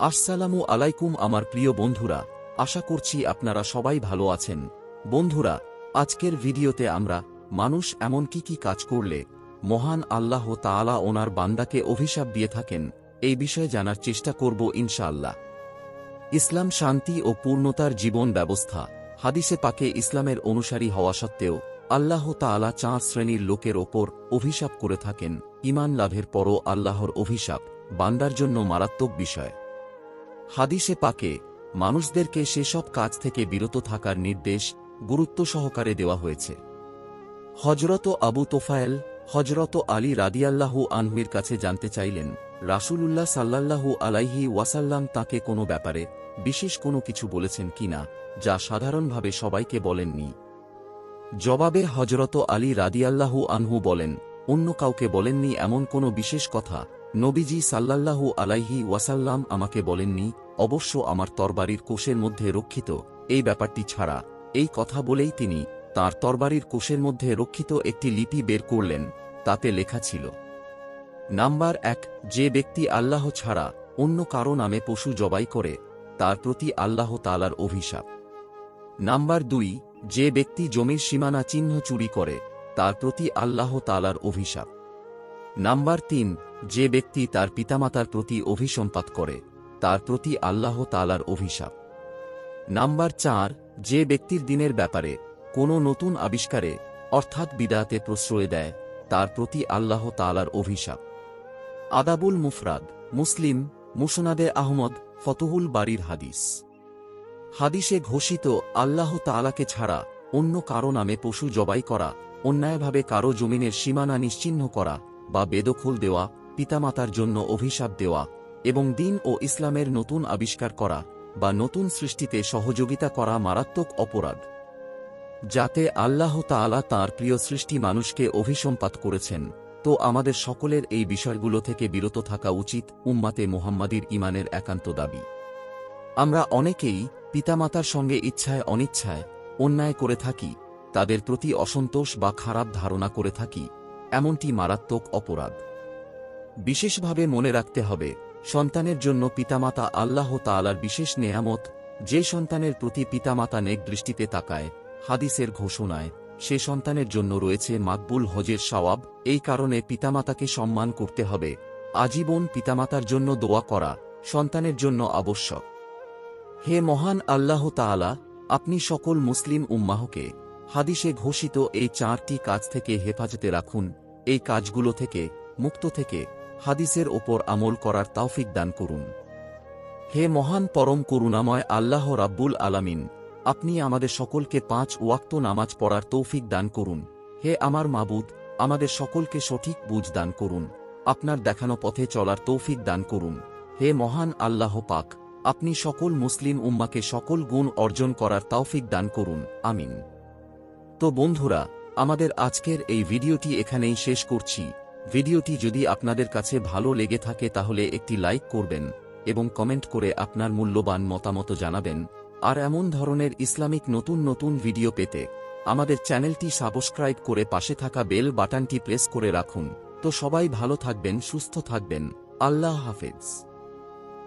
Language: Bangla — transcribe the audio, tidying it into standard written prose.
আসসালামু আলাইকুম আমার প্রিয় বন্ধুরা, আশা করছি আপনারা সবাই ভালো আছেন। বন্ধুরা, আজকের ভিডিওতে আমরা মানুষ এমন কি কাজ করলে মহান আল্লাহ তাআলা ওনার বান্দাকে অভিশাপ দিয়ে থাকেন এই বিষয়ে জানার চেষ্টা করব ইনশাআল্লাহ। ইসলাম শান্তি ও পূর্ণতার জীবন ব্যবস্থা। হাদিসে পাকে ইসলামের অনুসারী হওয়া সত্ত্বেও আল্লাহ তাআলা 4 শ্রেণীর লোকের ওপর অভিশাপ করে থাকেন। ঈমান লাভের পরও আল্লাহর অভিশাপ বান্দার জন্য মারাত্মক বিষয়। হাদিসে পাকে মানুষদেরকে সেসব কাজ থেকে বিরত থাকার নির্দেশ গুরুত্ব সহকারে দেওয়া হয়েছে। হযরত আবু তোফায়েল হযরত আলী রাদিয়াল্লাহু আনহুর কাছে জানতে চাইলেন, রাসূলুল্লাহ সাল্লাল্লাহু আলাইহি ওয়াসাল্লাম তাকে কোনো ব্যাপারে বিশেষ কোনো কিছু বলেছেন কিনা যা সাধারণভাবে সবাইকে বলেননি। জবাবে হযরত আলী রাদিয়াল্লাহু আনহু বলেন, অন্য কাউকে বলেননি এমন কোনো বিশেষ কথা নবীজি সাল্লাল্লাহু আলাইহি ওয়াসাল্লাম আমাকে বলেননি, অবশ্য আমার তরবারির কোষের মধ্যে রক্ষিত এই ব্যাপারটি ছাড়া। এই কথা বলেই তিনি তাঁর তরবারির কোষের মধ্যে রক্ষিত একটি লিপি বের করলেন। তাতে লেখা ছিল, নাম্বার 1, যে ব্যক্তি আল্লাহ ছাড়া অন্য কারো নামে পশু জবাই করে তার প্রতি আল্লাহ তাআলার অভিশাপ। নাম্বার 2, যে ব্যক্তি জমির সীমানা চিহ্ন চুরি করে তার প্রতি আল্লাহ তাআলার অভিশাপ। নাম্বার 3, যে ব্যক্তি তার পিতামাতার প্রতি অভিসম্পাত করে তার প্রতি আল্লাহ তাআলার অভিশাপ। নাম্বার 4, যে ব্যক্তির দ্বীনের ব্যাপারে কোনো নতুন আবিষ্কারে অর্থাৎ বিদআতে প্রশ্রয় দেয় তার প্রতি আল্লাহ তাআলার অভিশাপ। আদাবুল মুফরাদ, মুসলিম, মুসনাদে আহমদ, ফতুহুল বারীর হাদিস। হাদিসে ঘোষিত আল্লাহ তাআলাকে ছাড়া অন্য কারো নামে পশু জবাই করা, অন্যায়ভাবে কারো জমিনের সীমানা নিশ্চিহ্ন করা বা বেদখল দেওয়া, পিতামাতার জন্য অভিশাপ দেওয়া এবং দ্বীন ও ইসলামের নতুন আবিষ্কার করা বা নতুন সৃষ্টিতে সহযোগিতা করা মারাত্মক অপরাধ, যাতে আল্লাহ তাআলা তাঁর প্রিয় সৃষ্টি মানুষকে অভিসম্পাত করেছেন। তো আমাদের সকলের এই বিষয়গুলো থেকে বিরত থাকা উচিত, উম্মাতে মুহাম্মাদীর ঈমানের একান্ত দাবি। আমরা অনেকেই পিতামাতার সঙ্গে ইচ্ছায় অনিচ্ছায় অন্যায় করে থাকি, তাদের প্রতি অসন্তোষ বা খারাপ ধারণা করে থাকি, এমনটি মারাত্মক অপরাধ। বিশেষভাবে মনে রাখতে হবে, সন্তানের জন্য পিতামাতা আল্লাহ তাআলার বিশেষ নেয়ামত। যে সন্তানের প্রতি পিতামাতা নেক দৃষ্টিতে তাকায়, হাদিসের ঘোষণায় সে সন্তানের জন্য রয়েছে মাকবুল হজের সওয়াব। এই কারণে পিতামাতাকে সম্মান করতে হবে। আজীবন পিতামাতার জন্য দোয়া করা সন্তানের জন্য আবশ্যক। হে মহান আল্লাহ তাআলা, আপনি সকল মুসলিম উম্মাহকে হাদিসে ঘোষিত এই 4টি কাজ থেকে হেফাজতে রাখুন। এই কাজগুলো থেকে মুক্ত থেকে হাদিসের ওপর আমল করার তৌফিক দান করুন। হে মহান পরম করুণাময় আল্লাহ রাব্বুল আলামিন, আপনি আমাদের সকলকে 5 ওয়াক্ত নামাজ পড়ার তৌফিক দান করুন। হে আমার মাবুদ, আমাদের সকলকে সঠিক বুঝ দান করুন। আপনার দেখানো পথে চলার তৌফিক দান করুন। হে মহান আল্লাহ পাক, আপনি সকল মুসলিম উম্মাকে সকল গুণ অর্জন করার তৌফিক দান করুন, আমিন। তো বন্ধুরা, আমাদের আজকের এই ভিডিওটি এখানেই শেষ করছি। ভিডিওটি যদি আপনাদের কাছে ভালো লেগে থাকে তাহলে একটি লাইক করবেন এবং কমেন্ট করে আপনার মূল্যবান মতামত জানাবেন। আর এমন ধরনের ইসলামিক নতুন নতুন ভিডিও পেতে আমাদের চ্যানেলটি সাবস্ক্রাইব করে পাশে থাকা বেল বাটনটি প্রেস করে রাখুন। তো সবাই ভালো থাকবেন, সুস্থ থাকবেন। আল্লাহ হাফেজ।